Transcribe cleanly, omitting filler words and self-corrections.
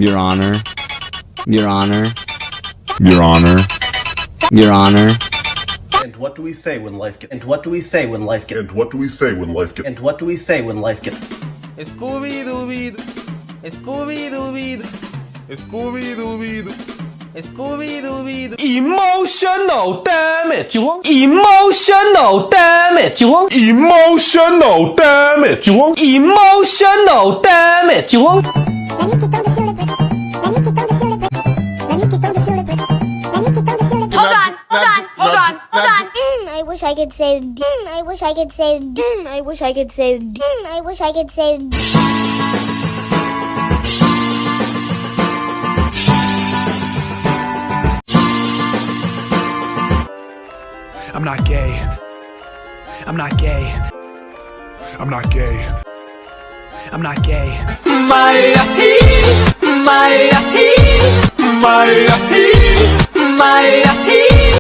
Your Honor. Your Honor. Your Honor. Your Honor. And what do we say when life gets? And what do we say when life gets? And what do we say when life gets? And what do we say when life gets? Scooby-Dooby, Scooby-Dooby, Scooby-Dooby, Scooby-Dooby. Emotional damage. You want emotional damage. You want emotional damage. You want emotional damage. You want. Hold on. I wish I could say. I wish I could say. I wish I could say. I wish I could say. I'm not gay. I'm not gay. I'm not gay. I'm not gay. Maya,